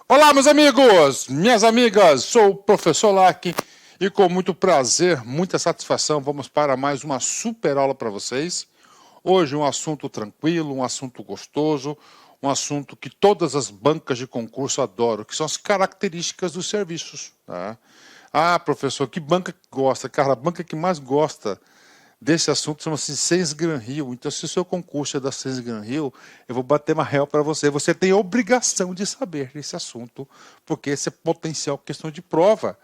Olá, meus amigos, minhas amigas, sou o professor Lac e com muito prazer, muita satisfação, vamos para mais uma super aula para vocês. Hoje um assunto tranquilo, um assunto gostoso, um assunto que todas as bancas de concurso adoram, que são as características dos serviços. Tá? Ah, professor, que banca que gosta? Cara, a banca que mais gosta desse assunto chama-se Sens Gran Rio. Então, se o seu concurso é da Sens Gran Rio, eu vou bater uma réu para você. Você tem obrigação de saber desse assunto, porque esse é potencial questão de prova.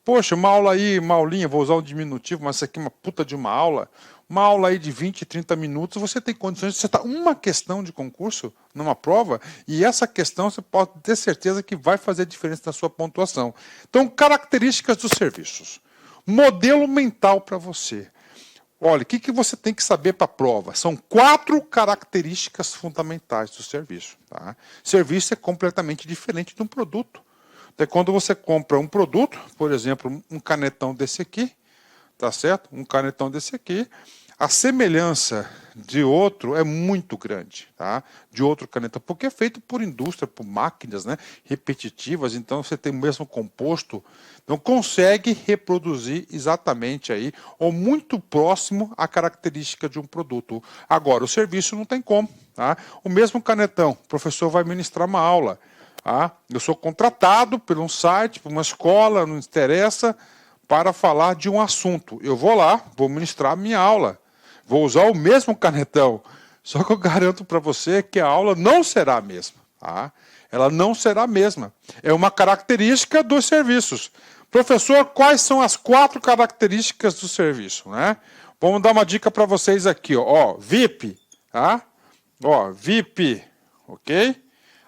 Poxa, uma aula aí, uma aulinha, vou usar um diminutivo, mas isso aqui é uma puta de uma aula. Uma aula aí de 20, 30 minutos, você tem condições de acertar uma questão de concurso numa prova, e essa questão você pode ter certeza que vai fazer diferença na sua pontuação. Então, características dos serviços. Modelo mental para você. Olha, o que você tem que saber para a prova? São 4 características fundamentais do serviço. Tá? Serviço é completamente diferente de um produto. Então, quando você compra um produto, por exemplo, um canetão desse aqui, tá certo? Um canetão desse aqui, a semelhança de outro é muito grande, tá? De outro canetão, porque é feito por indústria, por máquinas, né? Repetitivas, então você tem o mesmo composto, então consegue reproduzir exatamente aí, ou muito próximo à característica de um produto. Agora, o serviço não tem como, tá? O mesmo canetão, o professor vai ministrar uma aula, tá? Eu sou contratado por um site, por uma escola, não interessa, para falar de um assunto. Eu vou lá, vou ministrar a minha aula. Vou usar o mesmo canetão. Só que eu garanto para você que a aula não será a mesma. Tá? Ela não será a mesma. É uma característica dos serviços. Professor, quais são as 4 características do serviço? Né? Vamos dar uma dica para vocês aqui. Ó, VIP. Tá? Ó, VIP. Ok?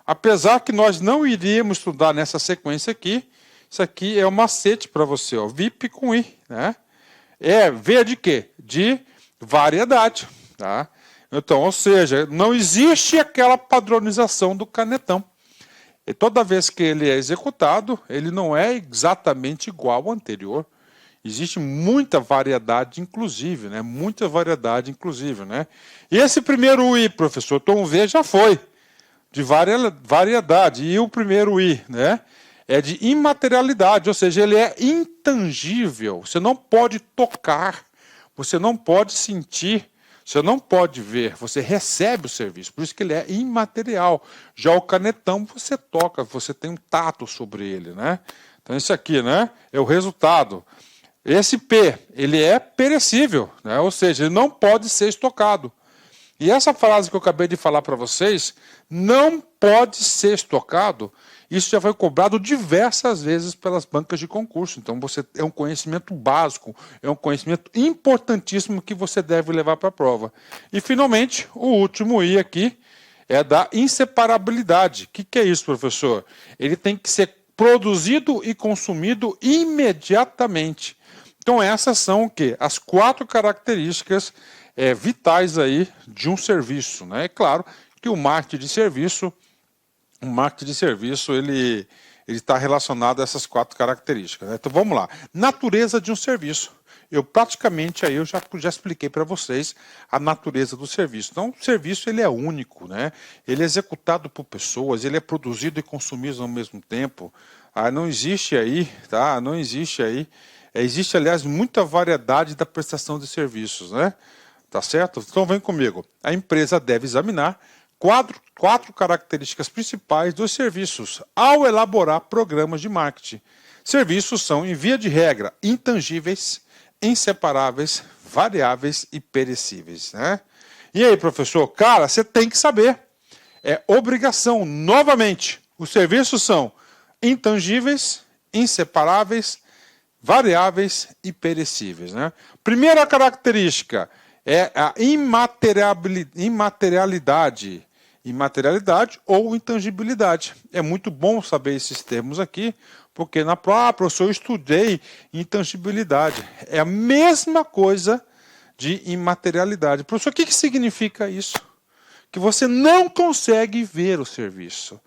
Apesar que nós não iríamos estudar nessa sequência aqui, isso aqui é um macete para você, ó, VIP com I, né? É V de quê? De variedade, tá? Então, ou seja, não existe aquela padronização do canetão. E toda vez que ele é executado, ele não é exatamente igual ao anterior. Existe muita variedade, inclusive, né? Muita variedade, inclusive, né? E esse primeiro I, professor, tom V já foi de variedade. E o primeiro I, né? É de imaterialidade, ou seja, ele é intangível. Você não pode tocar, você não pode sentir, você não pode ver, você recebe o serviço, por isso que ele é imaterial. Já o canetão você toca, você tem um tato sobre ele, né? Então isso aqui, né, é o resultado. Esse P, ele é perecível, né? Ou seja, ele não pode ser estocado. E essa frase que eu acabei de falar para vocês, não pode ser estocado, isso já foi cobrado diversas vezes pelas bancas de concurso. Então, você é um conhecimento básico, é um conhecimento importantíssimo que você deve levar para a prova. E, finalmente, o último I aqui é da inseparabilidade. O que é isso, professor? Ele tem que ser produzido e consumido imediatamente. Então, essas são o quê? As 4 características vitais aí de um serviço, né? É claro que o marketing de serviço, ele está relacionado a essas 4 características, né? Então vamos lá. Natureza de um serviço. Eu praticamente aí eu já expliquei para vocês a natureza do serviço. Então o serviço ele é único, né? Ele é executado por pessoas, ele é produzido e consumido ao mesmo tempo. Não existe aí, tá? Não existe aí. Existe, aliás, muita variedade da prestação de serviços, né? Tá certo? Então vem comigo. A empresa deve examinar 4 características principais dos serviços ao elaborar programas de marketing. Serviços são, em via de regra, intangíveis, inseparáveis, variáveis e perecíveis, né? E aí, professor? Cara, você tem que saber. É obrigação, novamente. Os serviços são intangíveis, inseparáveis, variáveis e perecíveis, né? Primeira característica é a imaterialidade. Imaterialidade ou intangibilidade. É muito bom saber esses termos aqui, porque na prova, professor, eu estudei intangibilidade. É a mesma coisa de imaterialidade. Professor, o que significa isso? Que você não consegue ver o serviço.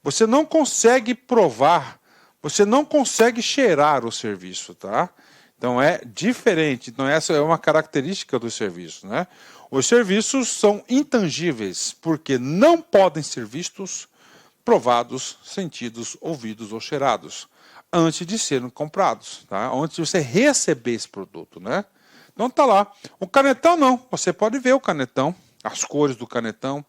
Você não consegue provar. Você não consegue cheirar o serviço, tá? Então é diferente. Então essa é uma característica do serviço, né? Os serviços são intangíveis porque não podem ser vistos, provados, sentidos, ouvidos ou cheirados, antes de serem comprados, tá? Antes de você receber esse produto, né? Então tá lá. O canetão não, você pode ver o canetão, as cores do canetão,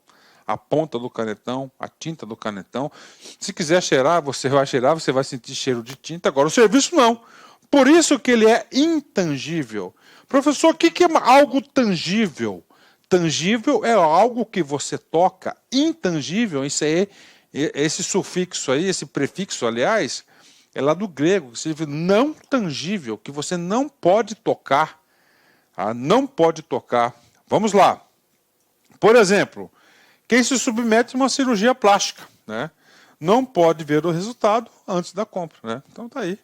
a ponta do canetão, a tinta do canetão. Se quiser cheirar, você vai sentir cheiro de tinta. Agora, o serviço não. Por isso que ele é intangível. Professor, o que é algo tangível? Tangível é algo que você toca. Intangível, isso aí, esse sufixo aí, esse prefixo, aliás, é lá do grego, que significa não tangível, que você não pode tocar. Tá? Não pode tocar. Vamos lá. Por exemplo, quem se submete a uma cirurgia plástica, né? Não pode ver o resultado antes da compra, né? Então tá aí.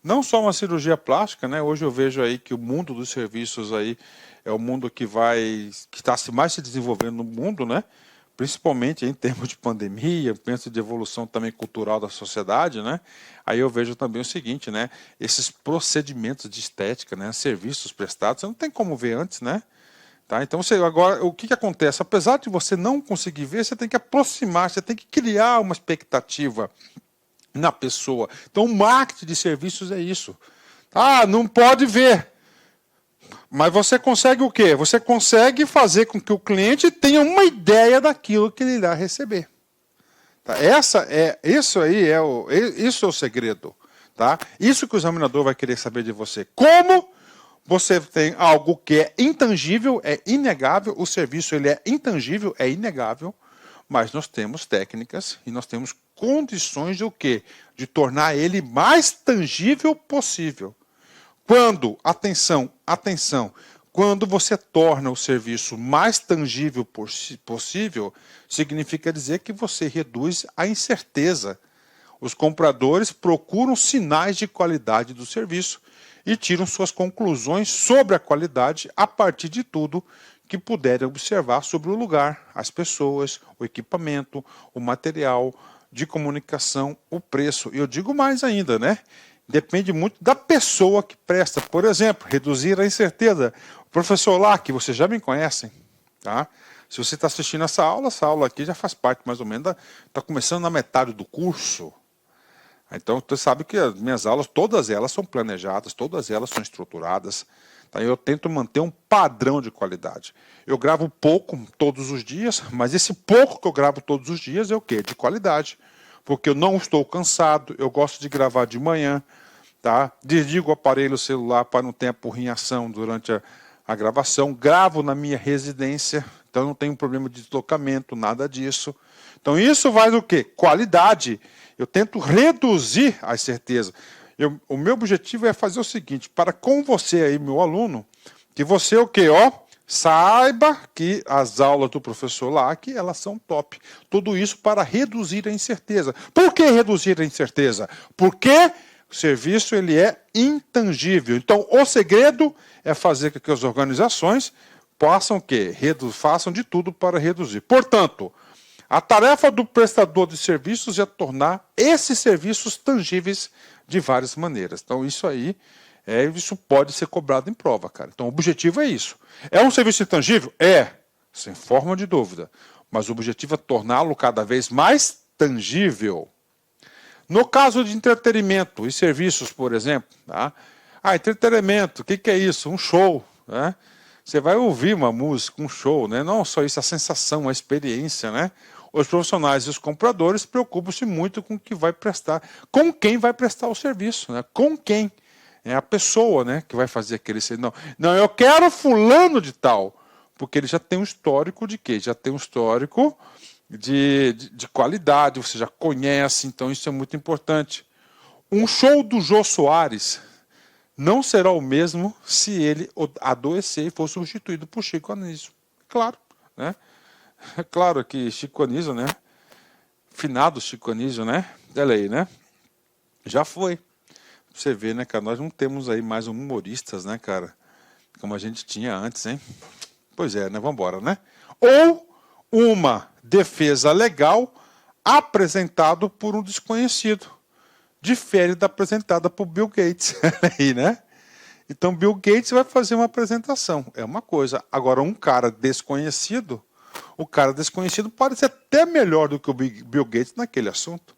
Não só uma cirurgia plástica, né? Hoje eu vejo aí que o mundo dos serviços aí é o mundo que está mais se desenvolvendo no mundo, né? Principalmente em termos de pandemia, penso de evolução também cultural da sociedade, né? Aí eu vejo também o seguinte, né? Esses procedimentos de estética, né? Serviços prestados, você não tem como ver antes, né? Tá? Então, agora, o que acontece? Apesar de você não conseguir ver, você tem que aproximar, você tem que criar uma expectativa na pessoa. Então, o marketing de serviços é isso. Ah, não pode ver. Mas você consegue o quê? Você consegue fazer com que o cliente tenha uma ideia daquilo que ele irá receber. Tá? Isso é o segredo. Tá? Isso que o examinador vai querer saber de você. Como você tem algo que é intangível, é inegável, o serviço ele é intangível, é inegável, mas nós temos técnicas e nós temos condições de o quê? De tornar ele mais tangível possível. Quando, atenção, quando você torna o serviço mais tangível possível, significa dizer que você reduz a incerteza. Os compradores procuram sinais de qualidade do serviço e tiram suas conclusões sobre a qualidade a partir de tudo que puderem observar sobre o lugar, as pessoas, o equipamento, o material de comunicação, o preço. E eu digo mais ainda, né? Depende muito da pessoa que presta. Por exemplo, reduzir a incerteza. O professor Lack, vocês já me conhecem, tá? Se você está assistindo essa aula aqui já faz parte mais ou menos, está começando na metade do curso. Então, você sabe que as minhas aulas, todas elas são planejadas, todas elas são estruturadas. Tá? Eu tento manter um padrão de qualidade. Eu gravo pouco todos os dias, mas esse pouco que eu gravo todos os dias é o quê? De qualidade. Porque eu não estou cansado, eu gosto de gravar de manhã, tá? Desligo o aparelho celular para não ter a porrinhação durante a gravação, gravo na minha residência, então não tenho problema de deslocamento, nada disso. Então isso vai do quê? Qualidade. Eu tento reduzir a incerteza. O meu objetivo é fazer o seguinte, para com você aí, meu aluno, que você o quê? Saiba que as aulas do professor Lack, elas são top. Tudo isso para reduzir a incerteza. Por que reduzir a incerteza? Porque o serviço ele é intangível. Então, o segredo é fazer com que as organizações possam o quê? Façam de tudo para reduzir. Portanto, a tarefa do prestador de serviços é tornar esses serviços tangíveis de várias maneiras. Então, isso aí, isso pode ser cobrado em prova, cara. Então, o objetivo é isso. É um serviço intangível? É, sem forma de dúvida. Mas o objetivo é torná-lo cada vez mais tangível. No caso de entretenimento e serviços, por exemplo, tá? Entretenimento, o que é isso? Um show, né? Você vai ouvir uma música, um show, né? Não só isso, a sensação, a experiência, né? Os profissionais e os compradores preocupam-se muito com o que vai prestar, com quem vai prestar o serviço, né? Com quem. É a pessoa, né, que vai fazer aquele serviço. Não, eu quero fulano de tal, porque ele já tem um histórico de quê? Já tem um histórico de qualidade, você já conhece, então isso é muito importante. Um show do Jô Soares não será o mesmo se ele adoecer e for substituído por Chico Anísio. Claro, né? É claro que Chico Anísio, né? Finado Chico Anísio, né? É lei, né? Já foi. Você vê, né, cara? Nós não temos aí mais humoristas, né, cara? Como a gente tinha antes, hein? Pois é, né? Vamos embora, né? Ou uma defesa legal apresentado por um desconhecido. Difere da apresentada por Bill Gates. aí, né? Então, Bill Gates vai fazer uma apresentação. É uma coisa. Agora, um cara desconhecido, O cara desconhecido pode ser até melhor do que o Bill Gates naquele assunto.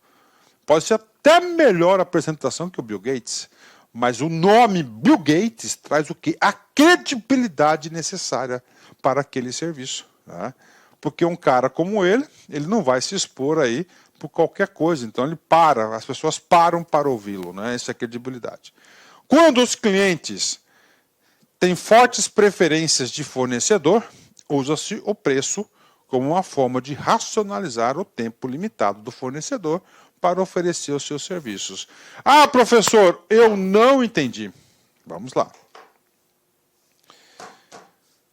Pode ser até melhor a apresentação que o Bill Gates. Mas o nome Bill Gates traz o quê? A credibilidade necessária para aquele serviço. Tá? Porque um cara como ele não vai se expor aí por qualquer coisa. Então ele para, as pessoas param para ouvi-lo. Né? Essa é a credibilidade. Quando os clientes têm fortes preferências de fornecedor, usa-se o preço como uma forma de racionalizar o tempo limitado do fornecedor para oferecer os seus serviços. Ah, professor, eu não entendi. Vamos lá.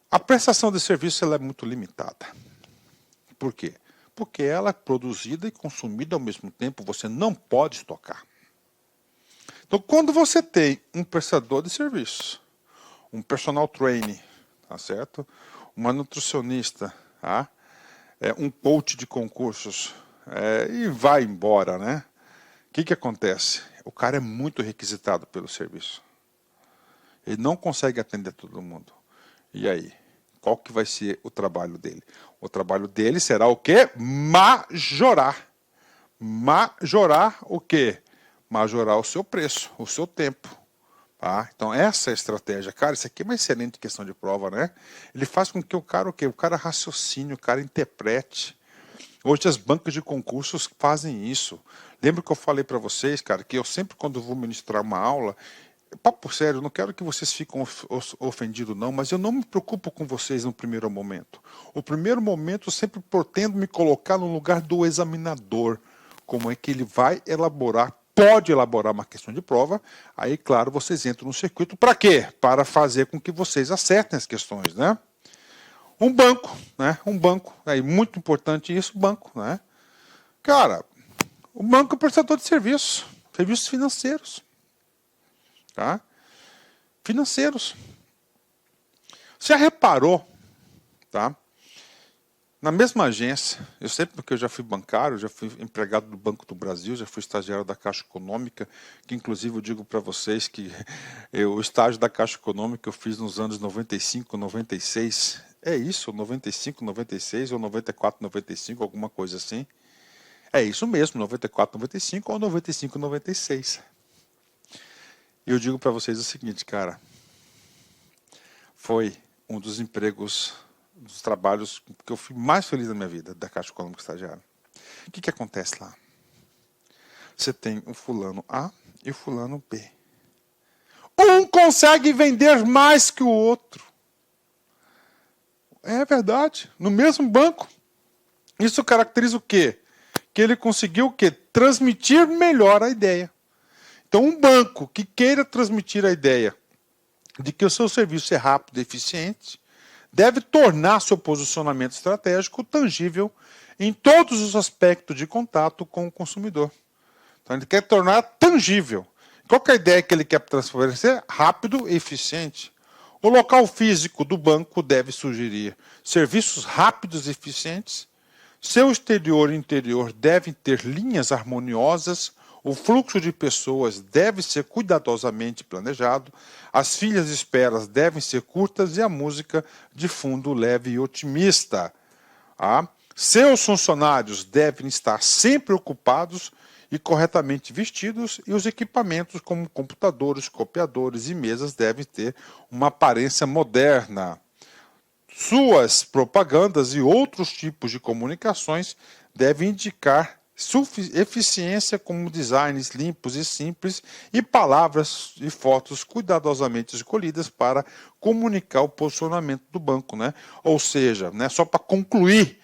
A prestação de serviço ela é muito limitada. Por quê? Porque ela é produzida e consumida ao mesmo tempo, você não pode estocar. Então, quando você tem um prestador de serviço, um personal trainer, tá certo? Uma nutricionista, tá? Um coach de concursos, e vai embora, né? O que acontece? O cara é muito requisitado pelo serviço. Ele não consegue atender todo mundo. E aí? Qual que vai ser o trabalho dele? O trabalho dele será o quê? Majorar. Majorar o quê? Majorar o seu preço, o seu tempo. Tá? Então essa é a estratégia. Cara, isso aqui é uma excelente questão de prova, né? Ele faz com que o cara, o quê? O cara raciocine, o cara interprete. Hoje as bancas de concursos fazem isso. Lembra que eu falei para vocês, cara, que eu sempre quando vou ministrar uma aula, papo sério, eu não quero que vocês fiquem ofendidos não, mas eu não me preocupo com vocês no primeiro momento. O primeiro momento eu sempre pretendo me colocar no lugar do examinador. Como é que ele vai elaborar, pode elaborar uma questão de prova, aí claro, vocês entram no circuito para quê? Para fazer com que vocês acertem as questões, né? Um banco, né? Um banco, é muito importante isso, banco, né? Cara, o banco é prestador de serviços financeiros, tá? Financeiros. Você já reparou, tá? Na mesma agência, eu sempre, porque eu já fui bancário, já fui empregado do Banco do Brasil, já fui estagiário da Caixa Econômica, que inclusive eu digo para vocês que o estágio da Caixa Econômica eu fiz nos anos 95, 96, é isso, 95, 96 ou 94, 95, alguma coisa assim. É isso mesmo, 94, 95 ou 95, 96. E eu digo para vocês o seguinte, cara, foi um dos empregos, dos trabalhos que eu fui mais feliz na minha vida, da Caixa Econômica Estagiária. O que acontece lá? Você tem o fulano A e o fulano B. Um consegue vender mais que o outro. É verdade. No mesmo banco. Isso caracteriza o quê? Que ele conseguiu o quê? Transmitir melhor a ideia. Então, um banco que queira transmitir a ideia de que o seu serviço é rápido e eficiente, deve tornar seu posicionamento estratégico tangível em todos os aspectos de contato com o consumidor. Então, ele quer tornar tangível. Qual que é a ideia que ele quer transferir? Rápido e eficiente. O local físico do banco deve sugerir serviços rápidos e eficientes. Seu exterior e interior devem ter linhas harmoniosas. O fluxo de pessoas deve ser cuidadosamente planejado, as filas de espera devem ser curtas e a música de fundo leve e otimista. Seus funcionários devem estar sempre ocupados e corretamente vestidos e os equipamentos como computadores, copiadores e mesas devem ter uma aparência moderna. Suas propagandas e outros tipos de comunicações devem indicar eficiência como designs limpos e simples e palavras e fotos cuidadosamente escolhidas para comunicar o posicionamento do banco, né? Ou seja, né, só para concluir,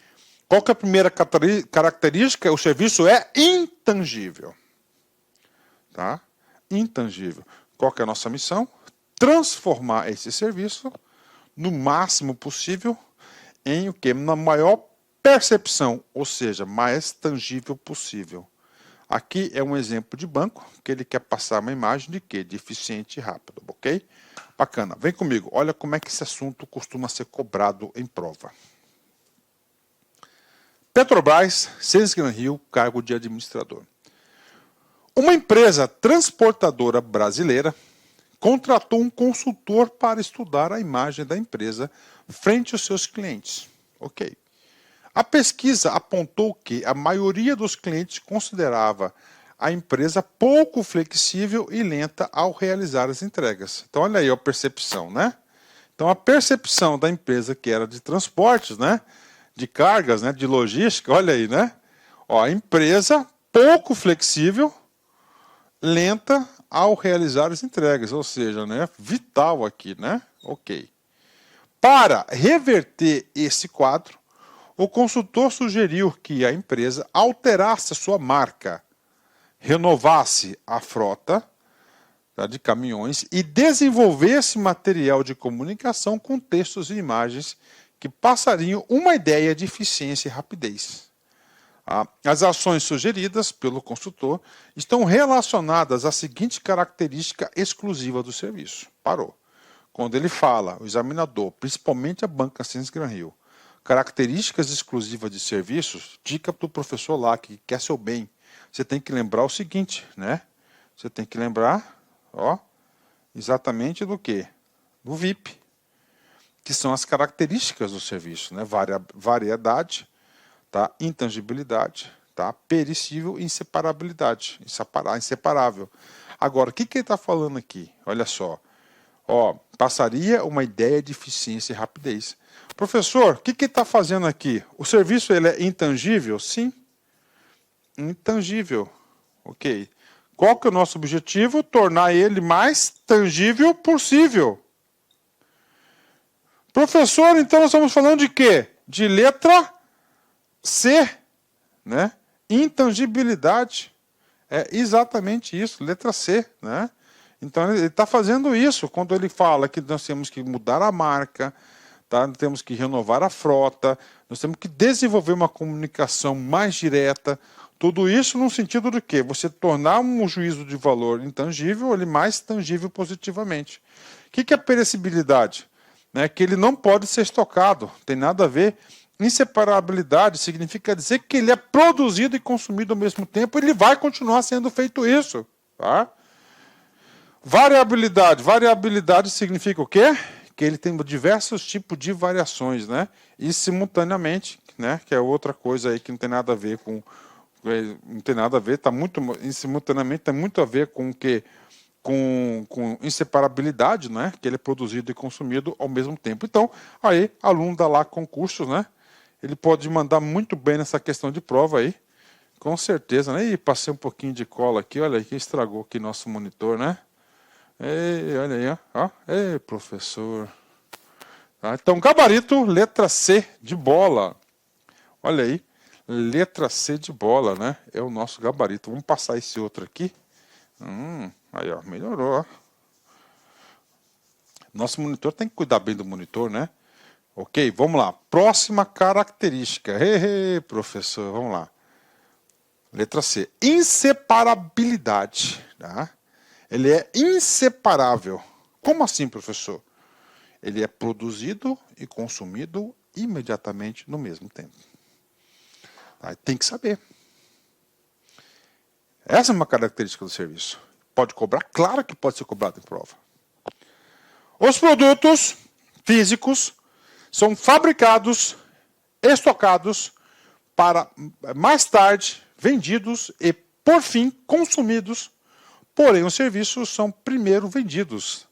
qual que é a primeira característica? O serviço é intangível. Tá? Intangível. Qual que é a nossa missão? Transformar esse serviço no máximo possível em o quê? Na maior percepção, ou seja, mais tangível possível. Aqui é um exemplo de banco que ele quer passar uma imagem de quê? De eficiente e rápido, ok? Bacana. Vem comigo. Olha como é que esse assunto costuma ser cobrado em prova. Petrobras, Sales Gran Rio, cargo de administrador. Uma empresa transportadora brasileira contratou um consultor para estudar a imagem da empresa frente aos seus clientes. Ok. A pesquisa apontou que a maioria dos clientes considerava a empresa pouco flexível e lenta ao realizar as entregas. Então, olha aí a percepção, né? Então, a percepção da empresa que era de transportes, né? De cargas, né? De logística, olha aí, né? Ó, a empresa pouco flexível, lenta ao realizar as entregas, ou seja, né? Vital aqui, né? Ok. Para reverter esse quadro, o consultor sugeriu que a empresa alterasse a sua marca, renovasse a frota de caminhões e desenvolvesse material de comunicação com textos e imagens que passariam uma ideia de eficiência e rapidez. As ações sugeridas pelo consultor estão relacionadas à seguinte característica exclusiva do serviço. Parou. Quando ele fala, o examinador, principalmente a banca Sims Gran Rio, características exclusivas de serviços, dica para o professor lá que quer seu bem. Você tem que lembrar o seguinte, né? Você tem que lembrar, ó, exatamente do quê? Do VIP, que são as características do serviço, né? Variedade, tá? Intangibilidade, tá? Perecível e inseparabilidade, inseparável. Agora, o que ele está falando aqui? Olha só, ó, passaria uma ideia de eficiência e rapidez. Professor, o que ele está fazendo aqui? O serviço ele é intangível? Sim. Intangível. Ok. Qual que é o nosso objetivo? Tornar ele mais tangível possível. Professor, então nós estamos falando de quê? De letra C, né? Intangibilidade. É exatamente isso, letra C, né? Então ele está fazendo isso quando ele fala que nós temos que mudar a marca, tá? Nós temos que renovar a frota, nós temos que desenvolver uma comunicação mais direta. Tudo isso no sentido de quê? Você tornar um juízo de valor intangível ele mais tangível positivamente. O que é perecibilidade? Né? Que ele não pode ser estocado, tem nada a ver. Inseparabilidade significa dizer que ele é produzido e consumido ao mesmo tempo, ele vai continuar sendo feito isso. Tá? Variabilidade. Variabilidade significa o quê? Que ele tem diversos tipos de variações, né? E simultaneamente, né? Que é outra coisa aí que não tem nada a ver com... Não tem nada a ver, tá muito... Simultaneamente tem muito a ver com o que... Com inseparabilidade, né? Que ele é produzido e consumido ao mesmo tempo. Então, aí, aluno da lá concursos, né? Ele pode mandar muito bem nessa questão de prova aí. Com certeza, né? E passei um pouquinho de cola aqui, olha aí, que estragou aqui nosso monitor, né? Ei, olha aí, ó. Ei, professor. Tá, então, gabarito, letra C de bola. Olha aí, letra C de bola, né? É o nosso gabarito. Vamos passar esse outro aqui. Aí, ó, melhorou, ó. Nosso monitor tem que cuidar bem do monitor, né? Ok, vamos lá. Próxima característica. Professor, vamos lá. Letra C. Inseparabilidade. Tá? Ele é inseparável. Como assim, professor? Ele é produzido e consumido imediatamente no mesmo tempo. Tá? Tem que saber. Essa é uma característica do serviço. Pode cobrar? Claro que pode ser cobrado em prova. Os produtos físicos são fabricados, estocados, para mais tarde vendidos e, por fim, consumidos. Porém, os serviços são primeiro vendidos,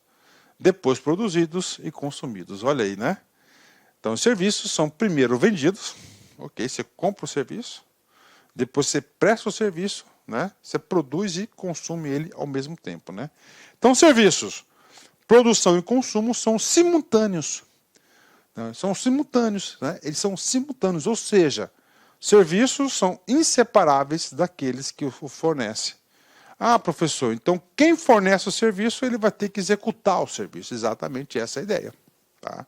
depois produzidos e consumidos. Olha aí, né? Então, os serviços são primeiro vendidos, ok? Você compra o serviço, depois você presta o serviço, né? Você produz e consome ele ao mesmo tempo, né? Então, serviços, produção e consumo são simultâneos. Né? São simultâneos, né? Eles são simultâneos, ou seja, serviços são inseparáveis daqueles que o fornecem. Ah, professor, então quem fornece o serviço, ele vai ter que executar o serviço. Exatamente essa é a ideia. Tá?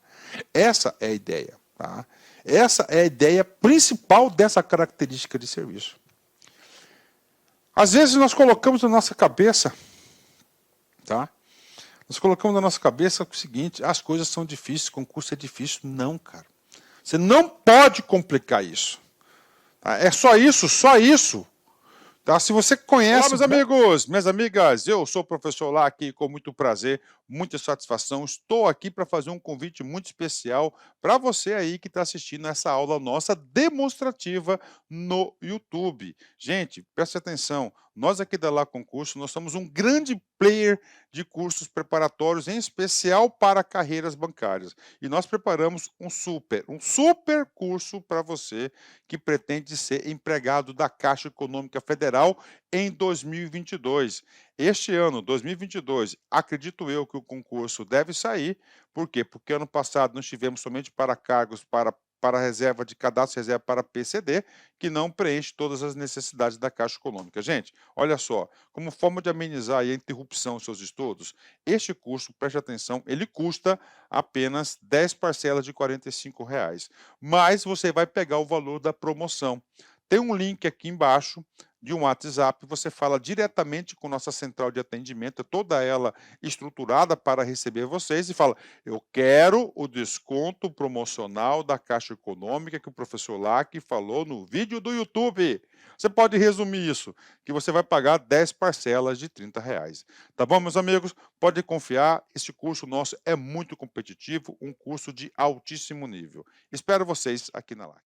Essa é a ideia. Tá? Essa é a ideia principal dessa característica de serviço. Às vezes nós colocamos na nossa cabeça, tá? Nós colocamos na nossa cabeça o seguinte, as coisas são difíceis, concurso é difícil. Não, cara. Você não pode complicar isso. Tá? É só isso, só isso. Tá? Se você conhece... Olá, meus amigos, minhas amigas, eu sou o professor Lac, com muito prazer, muita satisfação. Estou aqui para fazer um convite muito especial para você aí que está assistindo essa aula nossa demonstrativa no YouTube. Gente, preste atenção, nós aqui da Lá Concurso, nós somos um grande player de cursos preparatórios, em especial para carreiras bancárias. E nós preparamos um super curso para você que pretende ser empregado da Caixa Econômica Federal em 2022. Este ano, 2022, acredito eu que o concurso deve sair. Por quê? Porque ano passado nós tivemos somente para cargos para reserva de cadastro, reserva para PCD, que não preenche todas as necessidades da Caixa Econômica. Gente, olha só, como forma de amenizar a interrupção dos seus estudos, este curso, preste atenção, ele custa apenas 10 parcelas de R$ 45, mas você vai pegar o valor da promoção. Tem um link aqui embaixo de um WhatsApp, você fala diretamente com nossa central de atendimento, toda ela estruturada para receber vocês, e fala: eu quero o desconto promocional da Caixa Econômica que o professor Lac falou no vídeo do YouTube. Você pode resumir isso, que você vai pagar 10 parcelas de R$ 30. Tá bom, meus amigos? Pode confiar, este curso nosso é muito competitivo, um curso de altíssimo nível. Espero vocês aqui na live.